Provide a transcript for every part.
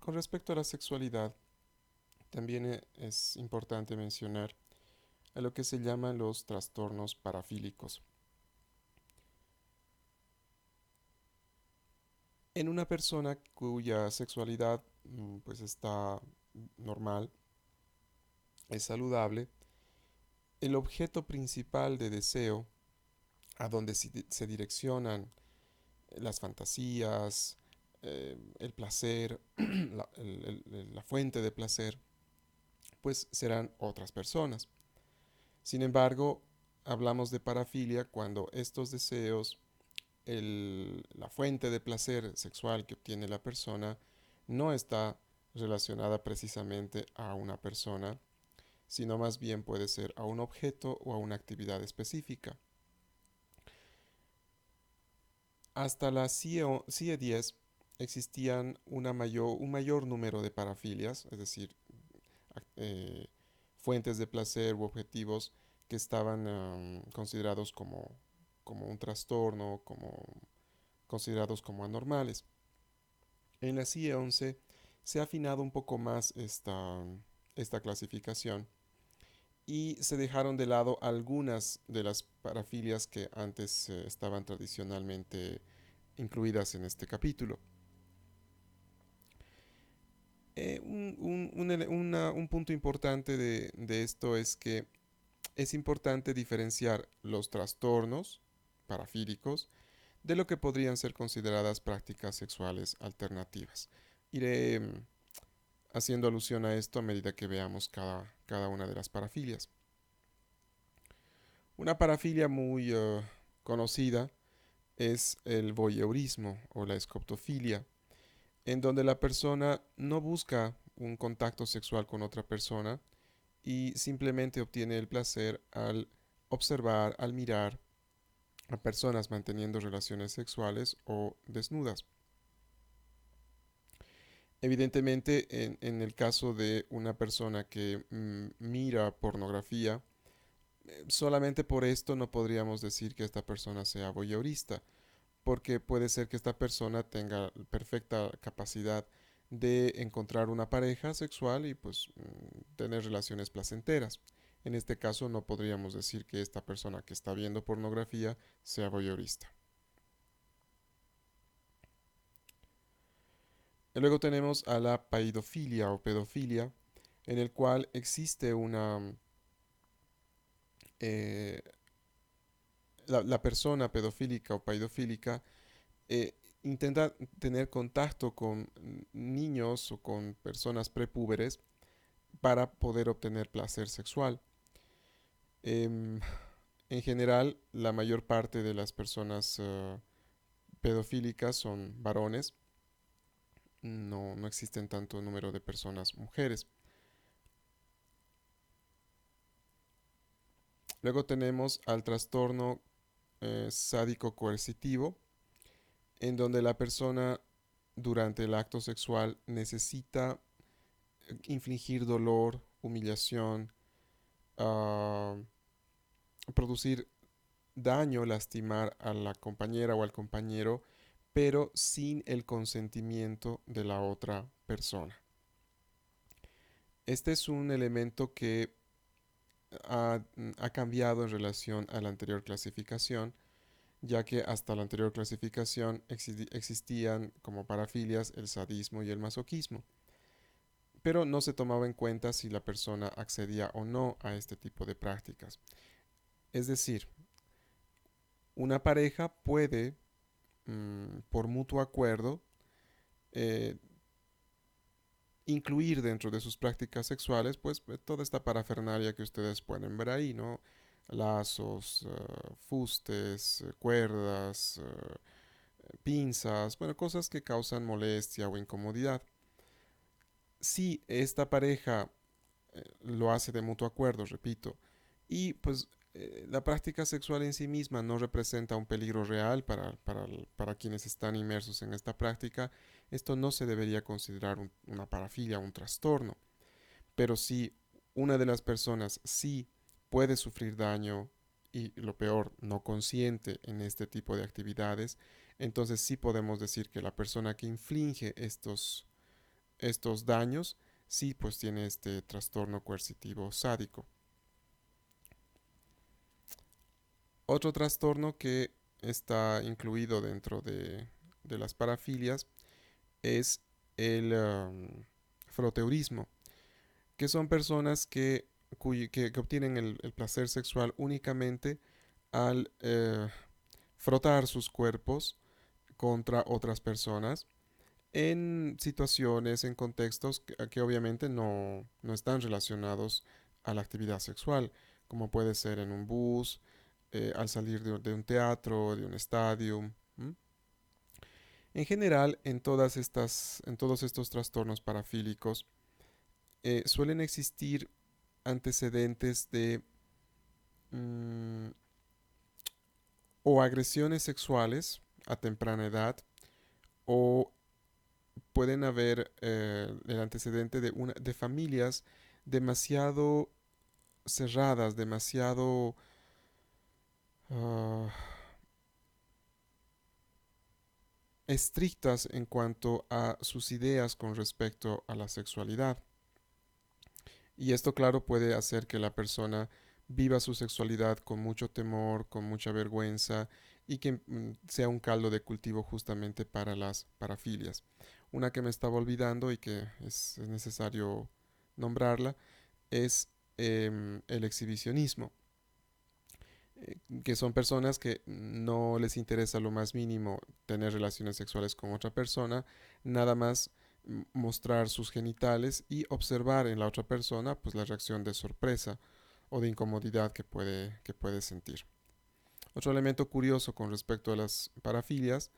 Con respecto a la sexualidad, también es importante mencionar a lo que se llaman los trastornos parafílicos. En una persona cuya sexualidad pues está normal, es saludable, el objeto principal de deseo, a donde se direccionan las fantasías, el placer, la fuente de placer, pues serán otras personas. Sin embargo, hablamos de parafilia cuando estos deseos, la fuente de placer sexual que obtiene la persona, no está relacionada precisamente a una persona, sino más bien puede ser a un objeto o a una actividad específica. Hasta la CIE 10 existían un mayor número de parafilias, es decir, eh, fuentes de placer u objetivos que estaban considerados como un trastorno, considerados como anormales. En la CIE 11 se ha afinado un poco más esta clasificación y se dejaron de lado algunas de las parafilias que antes estaban tradicionalmente incluidas en este capítulo. Un punto importante de esto es que es importante diferenciar los trastornos parafílicos de lo que podrían ser consideradas prácticas sexuales alternativas. Iré haciendo alusión a esto a medida que veamos cada una de las parafilias. Una parafilia muy conocida es el voyeurismo o la escoptofilia, en donde la persona no busca un contacto sexual con otra persona y simplemente obtiene el placer al observar, al mirar a personas manteniendo relaciones sexuales o desnudas. Evidentemente, en el caso de una persona que mira pornografía, solamente por esto no podríamos decir que esta persona sea voyeurista, porque puede ser que esta persona tenga perfecta capacidad de encontrar una pareja sexual y pues tener relaciones placenteras. En este caso no podríamos decir que esta persona que está viendo pornografía sea voyeurista. Y luego tenemos a la paidofilia o pedofilia, en el cual existe eh, la persona pedofílica o paidofílica eh, intenta tener contacto con niños o con personas prepúberes para poder obtener placer sexual. Em, en general, la mayor parte de las personas pedofílicas son varones, no existen tanto número de personas mujeres. Luego tenemos al trastorno sádico coercitivo, en donde la persona durante el acto sexual necesita infligir dolor, humillación, uh, producir daño, lastimar a la compañera o al compañero, pero sin el consentimiento de la otra persona. Este es un elemento que ha cambiado en relación a la anterior clasificación, ya que hasta la anterior clasificación existían como parafilias el sadismo y el masoquismo, pero no se tomaba en cuenta si la persona accedía o no a este tipo de prácticas. Es decir, una pareja puede, por mutuo acuerdo, eh, incluir dentro de sus prácticas sexuales, pues toda esta parafernalia que ustedes pueden ver ahí, ¿no? Lazos, fustes, cuerdas, pinzas, bueno, cosas que causan molestia o incomodidad. Si esta pareja lo hace de mutuo acuerdo, repito, y pues la práctica sexual en sí misma no representa un peligro real para quienes están inmersos en esta práctica, esto no se debería considerar una parafilia, un trastorno. Pero si una de las personas sí puede sufrir daño y lo peor, no consiente en este tipo de actividades, entonces sí podemos decir que la persona que inflige estos daños, sí, pues tiene este trastorno coercitivo sádico. Otro trastorno que está incluido dentro de las parafilias es el froteurismo, que son personas que obtienen el placer sexual únicamente al frotar sus cuerpos contra otras personas en situaciones, en contextos que obviamente no están relacionados a la actividad sexual, como puede ser en un bus, al salir de un teatro, de un estadio. ¿M? En general, en todos estos trastornos parafílicos suelen existir antecedentes de mm, o agresiones sexuales a temprana edad o pueden haber el antecedente de familias demasiado cerradas, demasiado uh, estrictas en cuanto a sus ideas con respecto a la sexualidad. Y esto, claro, puede hacer que la persona viva su sexualidad con mucho temor, con mucha vergüenza y que sea un caldo de cultivo justamente para las parafilias. Una que me estaba olvidando y que es necesario nombrarla es el exhibicionismo, que son personas que no les interesa lo más mínimo tener relaciones sexuales con otra persona, nada más mostrar sus genitales y observar en la otra persona pues la reacción de sorpresa o de incomodidad que puede sentir. Otro elemento curioso con respecto a las parafilias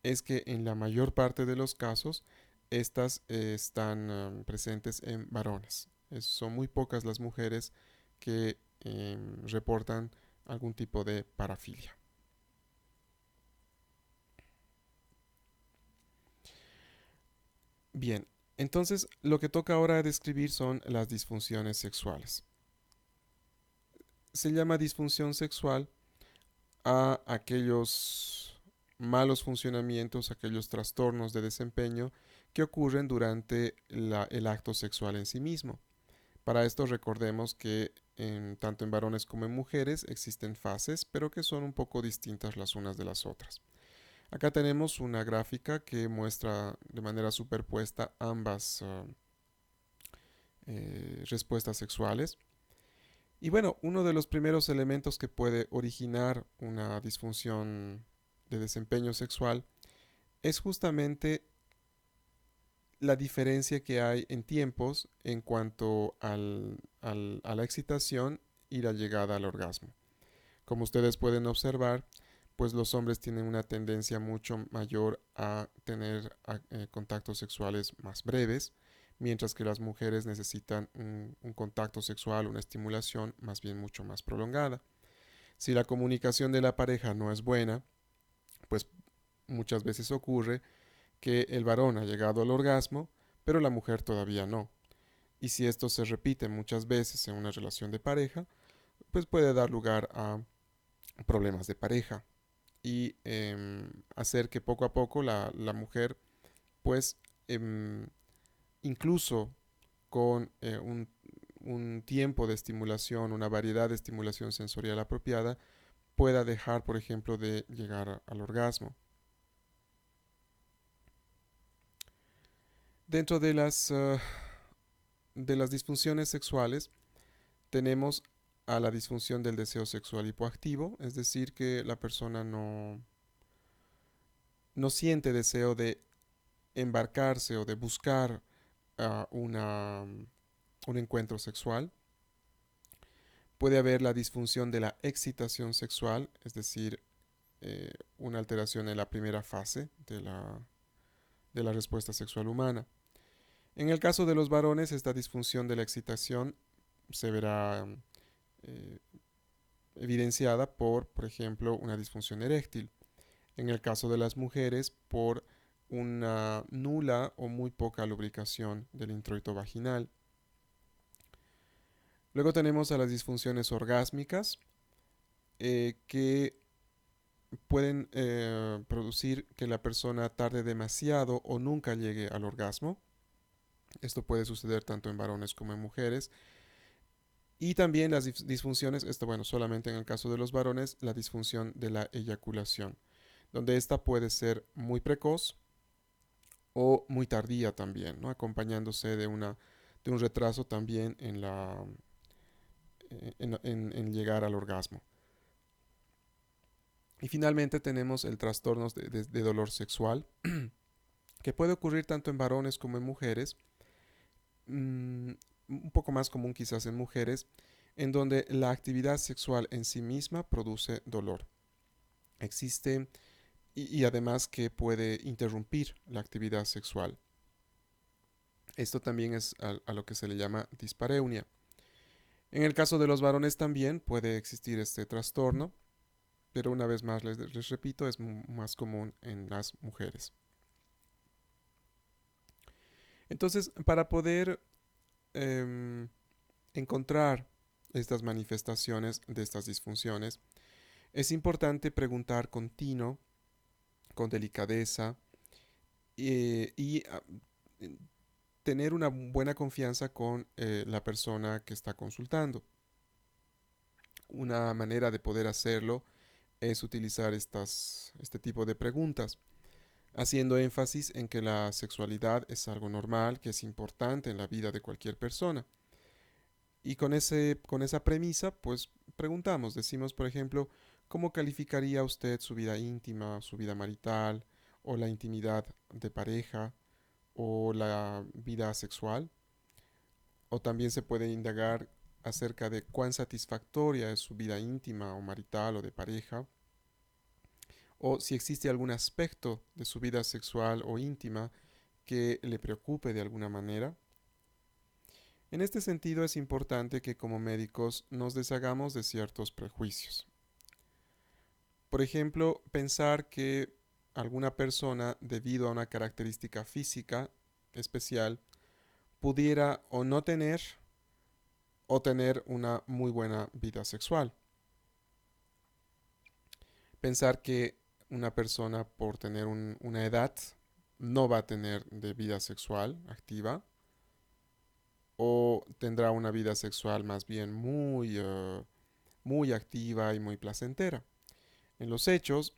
es que en la mayor parte de los casos estas están presentes en varones. Son muy pocas las mujeres que reportan algún tipo de parafilia. Bien, entonces lo que toca ahora describir son las disfunciones sexuales. Se llama disfunción sexual a aquellos malos funcionamientos, aquellos trastornos de desempeño que ocurren durante el acto sexual en sí mismo. Para esto recordemos que tanto en varones como en mujeres existen fases, pero que son un poco distintas las unas de las otras. Acá tenemos una gráfica que muestra de manera superpuesta ambas respuestas sexuales. Y bueno, uno de los primeros elementos que puede originar una disfunción de desempeño sexual es justamente la diferencia que hay en tiempos en cuanto a la excitación y la llegada al orgasmo. Como ustedes pueden observar, pues los hombres tienen una tendencia mucho mayor a tener contactos sexuales más breves, mientras que las mujeres necesitan un contacto sexual, una estimulación más bien mucho más prolongada. Si la comunicación de la pareja no es buena, pues muchas veces ocurre que el varón ha llegado al orgasmo, pero la mujer todavía no. Y si esto se repite muchas veces en una relación de pareja, pues puede dar lugar a problemas de pareja y hacer que poco a poco la mujer, pues incluso con un tiempo de estimulación, una variedad de estimulación sensorial apropiada, pueda dejar, por ejemplo, de llegar al orgasmo. Dentro de las disfunciones sexuales tenemos a la disfunción del deseo sexual hipoactivo, es decir, que la persona no siente deseo de embarcarse o de buscar un encuentro sexual. Puede haber la disfunción de la excitación sexual, es decir, una alteración en la primera fase de la respuesta sexual humana. En el caso de los varones, esta disfunción de la excitación se verá eh, evidenciada por ejemplo, una disfunción eréctil. En el caso de las mujeres, por una nula o muy poca lubricación del introito vaginal. Luego tenemos a las disfunciones orgásmicas que pueden producir que la persona tarde demasiado o nunca llegue al orgasmo. Esto puede suceder tanto en varones como en mujeres. Y también las disfunciones, esto bueno, solamente en el caso de los varones, la disfunción de la eyaculación, donde esta puede ser muy precoz o muy tardía también, ¿no? Acompañándose de un retraso también en llegar al orgasmo. Y finalmente tenemos el trastorno de dolor sexual, que puede ocurrir tanto en varones como en mujeres, mm, un poco más común quizás en mujeres, en donde la actividad sexual en sí misma produce dolor. Existe y además que puede interrumpir la actividad sexual. Esto también es a lo que se le llama dispareunia. En el caso de los varones también puede existir este trastorno, pero una vez más les repito, es más común en las mujeres. Entonces, para poder em, encontrar estas manifestaciones de estas disfunciones, es importante preguntar con tino, con delicadeza y tener una buena confianza con la persona que está consultando. Una manera de poder hacerlo es utilizar este tipo de preguntas, haciendo énfasis en que la sexualidad es algo normal, que es importante en la vida de cualquier persona. Y con esa premisa, pues preguntamos, decimos, por ejemplo, ¿cómo calificaría usted su vida íntima, su vida marital, o la intimidad de pareja, o la vida sexual? O también se puede indagar acerca de cuán satisfactoria es su vida íntima o marital o de pareja, o si existe algún aspecto de su vida sexual o íntima que le preocupe de alguna manera. En este sentido es importante que como médicos nos deshagamos de ciertos prejuicios. Por ejemplo, pensar que alguna persona, debido a una característica física especial, pudiera o no tener o tener una muy buena vida sexual. Pensar que una persona por tener una edad no va a tener de vida sexual activa o tendrá una vida sexual más bien muy activa y muy placentera. En los hechos,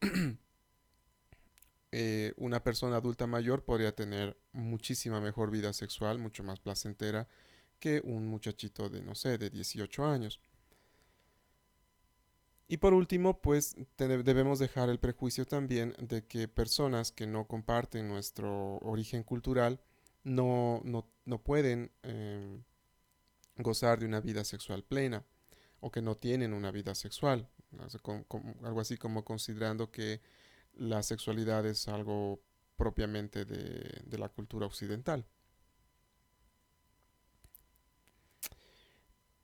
una persona adulta mayor podría tener muchísima mejor vida sexual, mucho más placentera que un muchachito de, no sé, de 18 años. Y por último, pues debemos dejar el prejuicio también de que personas que no comparten nuestro origen cultural no pueden gozar de una vida sexual plena o que no tienen una vida sexual. Algo así como considerando que la sexualidad es algo propiamente de la cultura occidental.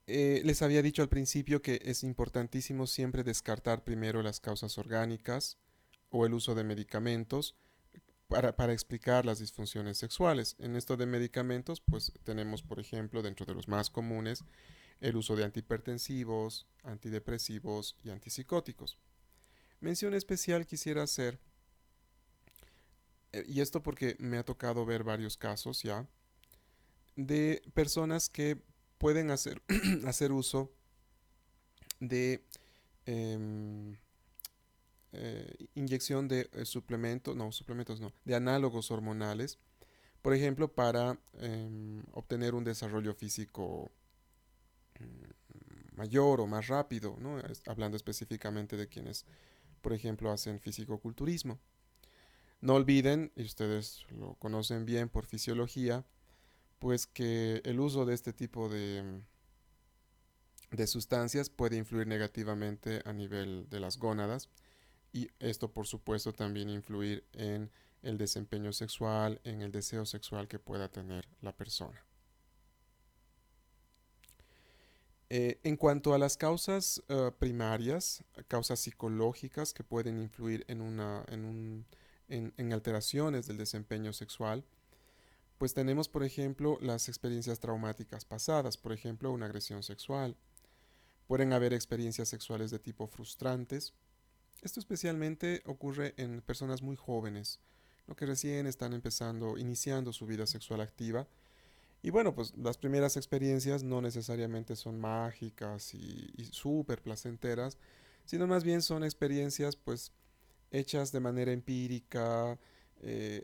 Les había dicho al principio que es importantísimo siempre descartar primero las causas orgánicas o el uso de medicamentos para explicar las disfunciones sexuales. En esto de medicamentos, pues tenemos, por ejemplo, dentro de los más comunes, el uso de antihipertensivos, antidepresivos y antipsicóticos. Mención especial quisiera hacer, y esto porque me ha tocado ver varios casos ya, de personas que pueden hacer, hacer uso de em, inyección de suplementos no, de análogos hormonales, por ejemplo, para obtener un desarrollo físico mayor o más rápido, ¿no? Hablando específicamente de quienes, por ejemplo, hacen fisicoculturismo. No olviden, y ustedes lo conocen bien por fisiología, pues que el uso de este tipo de sustancias puede influir negativamente a nivel de las gónadas y esto por supuesto también influir en el desempeño sexual, en el deseo sexual que pueda tener la persona. En cuanto a las causas primarias, causas psicológicas que pueden influir en alteraciones del desempeño sexual, pues tenemos, por ejemplo, las experiencias traumáticas pasadas, por ejemplo, una agresión sexual. Pueden haber experiencias sexuales de tipo frustrantes. Esto especialmente ocurre en personas muy jóvenes, lo que recién están empezando, iniciando su vida sexual activa Y bueno, pues las primeras experiencias no necesariamente son mágicas y súper placenteras, sino más bien son experiencias pues hechas de manera empírica,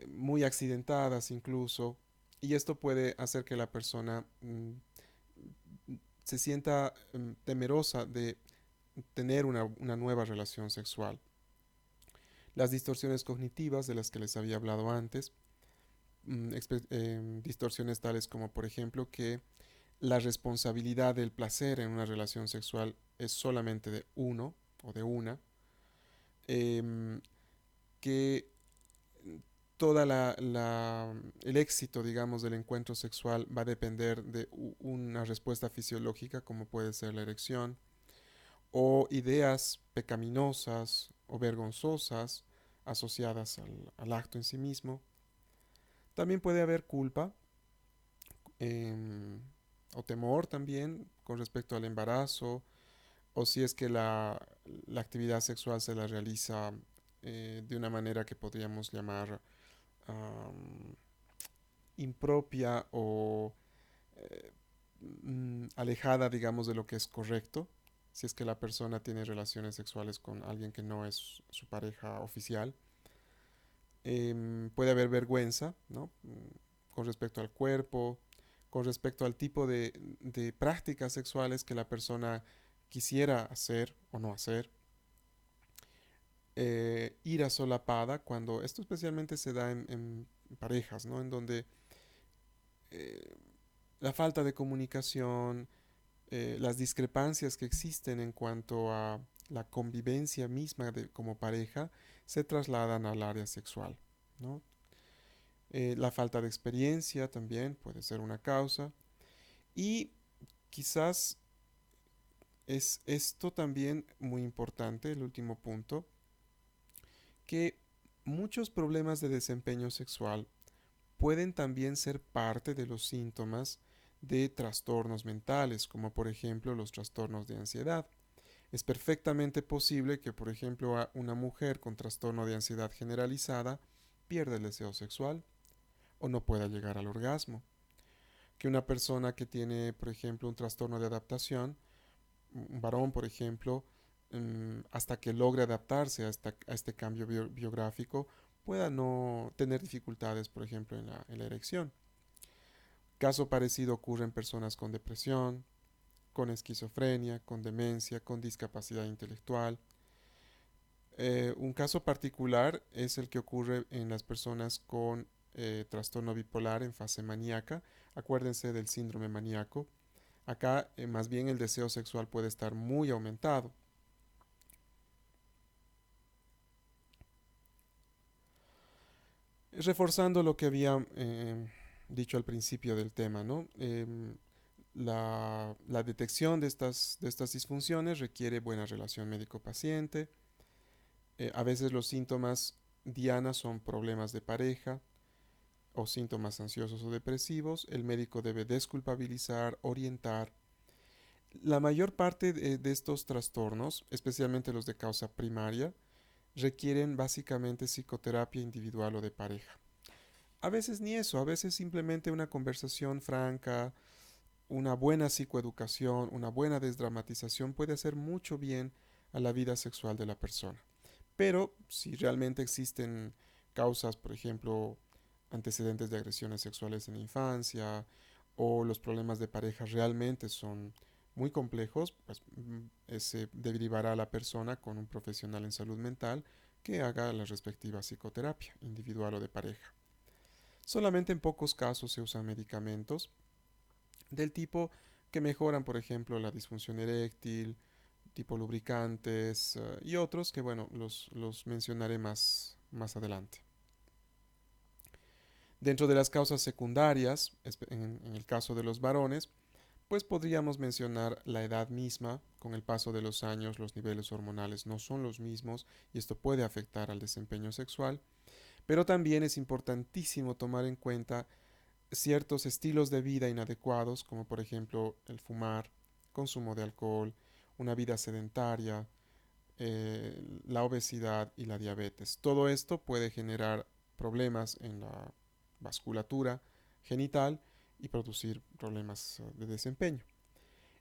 muy accidentadas incluso, y esto puede hacer que la persona se sienta temerosa de tener una nueva relación sexual. Las distorsiones cognitivas de las que les había hablado antes, distorsiones tales como por ejemplo que la responsabilidad del placer en una relación sexual es solamente de uno o de una, em, que toda el éxito, digamos, del encuentro sexual va a depender de una respuesta fisiológica como puede ser la erección, o ideas pecaminosas o vergonzosas asociadas al acto en sí mismo. También puede haber culpa em, o temor también con respecto al embarazo, o si es que la actividad sexual se la realiza de una manera que podríamos llamar impropia o alejada, digamos, de lo que es correcto, si es que la persona tiene relaciones sexuales con alguien que no es su pareja oficial. Puede haber vergüenza, ¿no? Con respecto al cuerpo, con respecto al tipo de prácticas sexuales que la persona quisiera hacer o no hacer. Ira solapada, cuando esto especialmente se da en parejas, ¿no? En donde eh, la falta de comunicación, las discrepancias que existen en cuanto a la convivencia misma como pareja se trasladan al área sexual, ¿no? La falta de experiencia también puede ser una causa y quizás es esto también muy importante, el último punto, que muchos problemas de desempeño sexual pueden también ser parte de los síntomas de trastornos mentales, como por ejemplo los trastornos de ansiedad. Es perfectamente posible que, por ejemplo, a una mujer con trastorno de ansiedad generalizada pierda el deseo sexual o no pueda llegar al orgasmo. Que una persona que tiene, por ejemplo, un trastorno de adaptación, un varón, por ejemplo, hasta que logre adaptarse a este cambio biográfico, pueda no tener dificultades, por ejemplo, en la erección. Caso parecido ocurre en personas con depresión, con esquizofrenia, con demencia, con discapacidad intelectual. Un caso particular es el que ocurre en las personas con trastorno bipolar en fase maníaca. Acuérdense del síndrome maníaco. Acá más bien el deseo sexual puede estar muy aumentado. Reforzando lo que había dicho al principio del tema, ¿no? La detección de estas disfunciones requiere buena relación médico-paciente. A veces los síntomas diana son problemas de pareja o síntomas ansiosos o depresivos. El médico debe desculpabilizar, orientar. La mayor parte de estos trastornos, especialmente los de causa primaria, requieren básicamente psicoterapia individual o de pareja. A veces ni eso, a veces simplemente una conversación franca, una buena psicoeducación, una buena desdramatización puede hacer mucho bien a la vida sexual de la persona. Pero si realmente existen causas, por ejemplo, antecedentes de agresiones sexuales en la infancia o los problemas de pareja realmente son muy complejos, pues se derivará a la persona con un profesional en salud mental que haga la respectiva psicoterapia, individual o de pareja. Solamente en pocos casos se usan medicamentos del tipo que mejoran, por ejemplo, la disfunción eréctil, tipo lubricantes y otros que, bueno, los mencionaré más adelante. Dentro de las causas secundarias, en el caso de los varones, pues podríamos mencionar la edad misma. Con el paso de los años los niveles hormonales no son los mismos y esto puede afectar al desempeño sexual, pero también es importantísimo tomar en cuenta ciertos estilos de vida inadecuados, como por ejemplo el fumar, consumo de alcohol, una vida sedentaria, la obesidad y la diabetes. Todo esto puede generar problemas en la vasculatura genital y producir problemas de desempeño.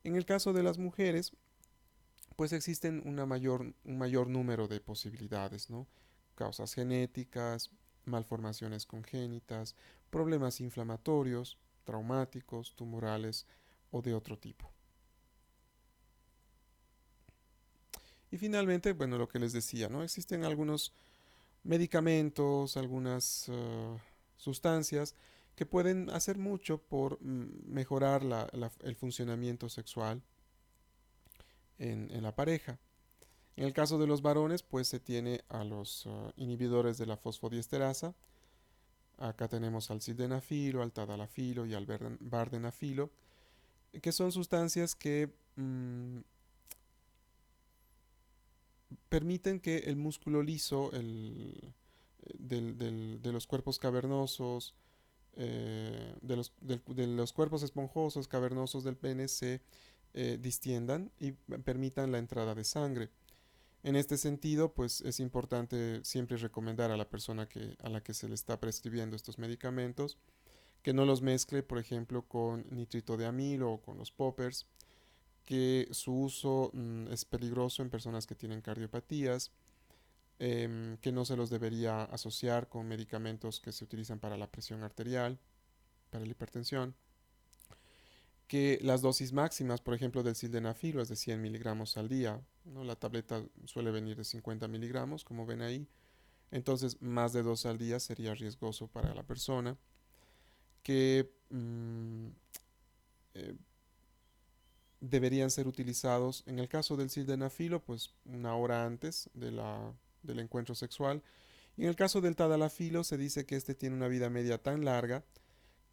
En el caso de las mujeres, pues existen un mayor número de posibilidades, ¿no? Causas genéticas, malformaciones congénitas, problemas inflamatorios, traumáticos, tumorales o de otro tipo. Y finalmente, bueno, lo que les decía, ¿no? Existen algunos medicamentos, algunas sustancias que pueden hacer mucho por mejorar el funcionamiento sexual en la pareja. En el caso de los varones, pues se tiene a los inhibidores de la fosfodiesterasa. Acá tenemos al sildenafilo, al tadalafilo y al vardenafilo, que son sustancias que permiten que el músculo liso de los cuerpos cavernosos, de los cuerpos esponjosos cavernosos del pene se distiendan y permitan la entrada de sangre. En este sentido, pues es importante siempre recomendar a la persona a la que se le está prescribiendo estos medicamentos que no los mezcle, por ejemplo, con nitrito de amilo o con los poppers, que su uso es peligroso en personas que tienen cardiopatías, que no se los debería asociar con medicamentos que se utilizan para la presión arterial, para la hipertensión, que las dosis máximas, por ejemplo, del sildenafilo es de 100 miligramos al día, ¿no? La tableta suele venir de 50 miligramos, como ven ahí, entonces más de 2 al día sería riesgoso para la persona, que eh, deberían ser utilizados, en el caso del sildenafilo, pues una hora antes del encuentro sexual, y en el caso del tadalafilo se dice que este tiene una vida media tan larga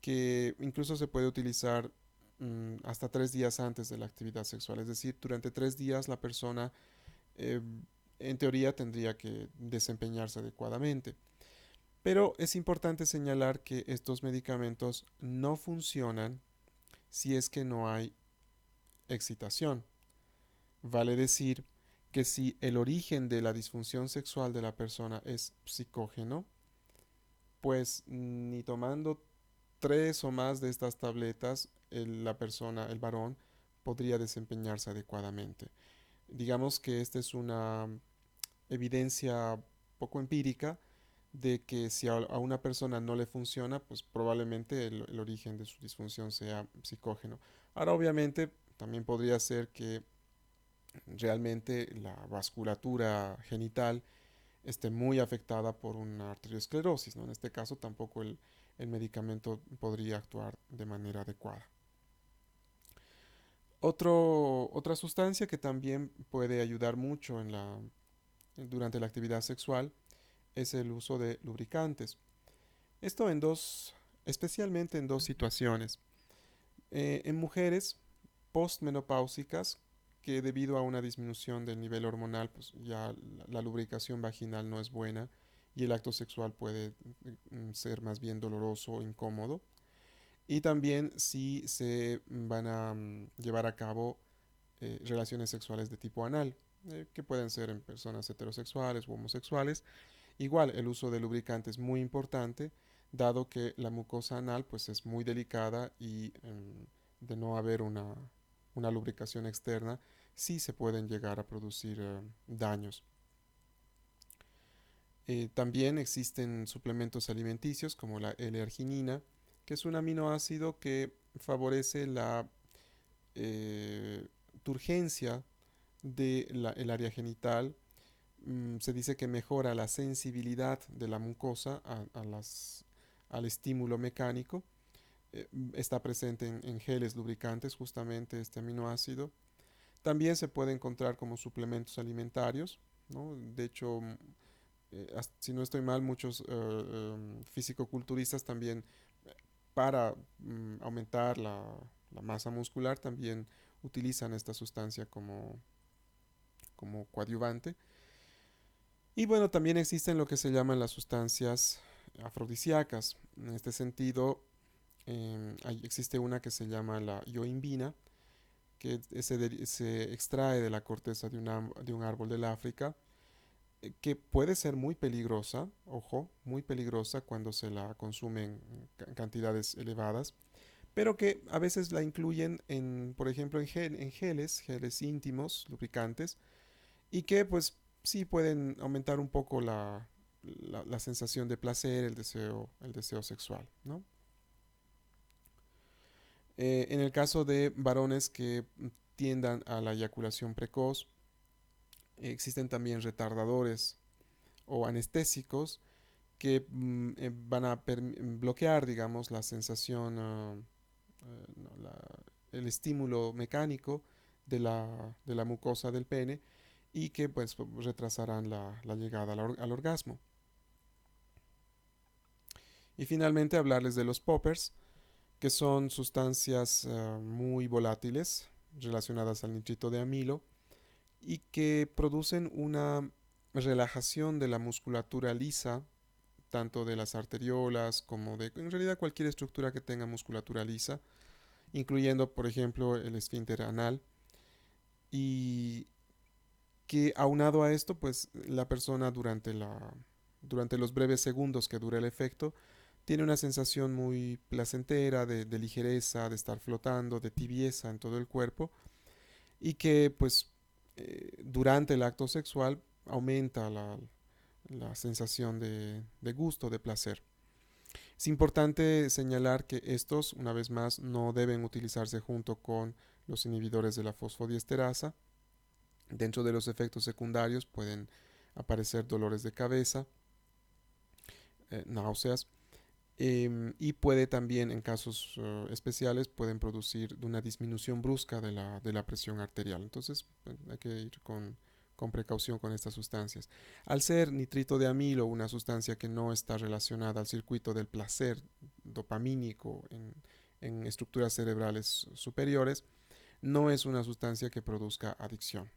que incluso se puede utilizar hasta 3 días antes de la actividad sexual. Es decir, durante 3 días la persona eh, en teoría tendría que desempeñarse adecuadamente. Pero es importante señalar que estos medicamentos no funcionan si es que no hay excitación. Vale decir que si el origen de la disfunción sexual de la persona es psicógeno, pues ni tomando 3 o más de estas tabletas, la persona, el varón, podría desempeñarse adecuadamente. Digamos que esta es una evidencia poco empírica de que si a una persona no le funciona, pues probablemente el origen de su disfunción sea psicógeno. Ahora, obviamente, también podría ser que realmente la vasculatura genital esté muy afectada por una arteriosclerosis, ¿no? En este caso tampoco el medicamento podría actuar de manera adecuada. Otra sustancia que también puede ayudar mucho durante la actividad sexual es el uso de lubricantes. Esto especialmente en dos situaciones. En mujeres postmenopáusicas que debido a una disminución del nivel hormonal, pues ya la lubricación vaginal no es buena y el acto sexual puede ser más bien doloroso o incómodo. Y también si se van a llevar a cabo relaciones sexuales de tipo anal, que pueden ser en personas heterosexuales u homosexuales. Igual el uso de lubricante es muy importante, dado que la mucosa anal pues es muy delicada y de no haber una lubricación externa, sí se pueden llegar a producir daños. También existen suplementos alimenticios como la L-arginina, que es un aminoácido que favorece la turgencia del área genital. Se dice que mejora la sensibilidad de la mucosa al estímulo mecánico. Está presente en geles lubricantes justamente este aminoácido. También se puede encontrar como suplementos alimentarios, ¿no? De hecho, si no estoy mal, muchos fisicoculturistas también para aumentar la masa muscular también utilizan esta sustancia como coadyuvante. Y bueno, también existen lo que se llaman las sustancias afrodisíacas. En este sentido, existe una que se llama la yoimbina, que se extrae de la corteza de un árbol del África, que puede ser muy peligrosa, ojo, muy peligrosa cuando se la consume en cantidades elevadas, pero que a veces la incluyen en, por ejemplo, en geles, geles íntimos, lubricantes, y que pues sí pueden aumentar un poco la sensación de placer, el deseo sexual, ¿no? En el caso de varones que tiendan a la eyaculación precoz, existen también retardadores o anestésicos que van a bloquear, digamos, la sensación, no, el estímulo mecánico de la mucosa del pene y que pues retrasarán la llegada al orgasmo. Y finalmente hablarles de los poppers, que son sustancias muy volátiles relacionadas al nitrito de amilo y que producen una relajación de la musculatura lisa, tanto de las arteriolas como de, en realidad, cualquier estructura que tenga musculatura lisa, incluyendo, por ejemplo, el esfínter anal, y que aunado a esto, pues la persona durante los breves segundos que dura el efecto, tiene una sensación muy placentera de ligereza, de estar flotando, de tibieza en todo el cuerpo, y que pues durante el acto sexual aumenta la sensación de gusto, de placer. Es importante señalar que estos, una vez más, no deben utilizarse junto con los inhibidores de la fosfodiesterasa. Dentro de los efectos secundarios pueden aparecer dolores de cabeza, náuseas, y puede también, en casos especiales, pueden producir una disminución brusca de la presión arterial. Entonces, hay que ir con precaución con estas sustancias. Al ser nitrito de amilo una sustancia que no está relacionada al circuito del placer dopamínico en estructuras cerebrales superiores, no es una sustancia que produzca adicción.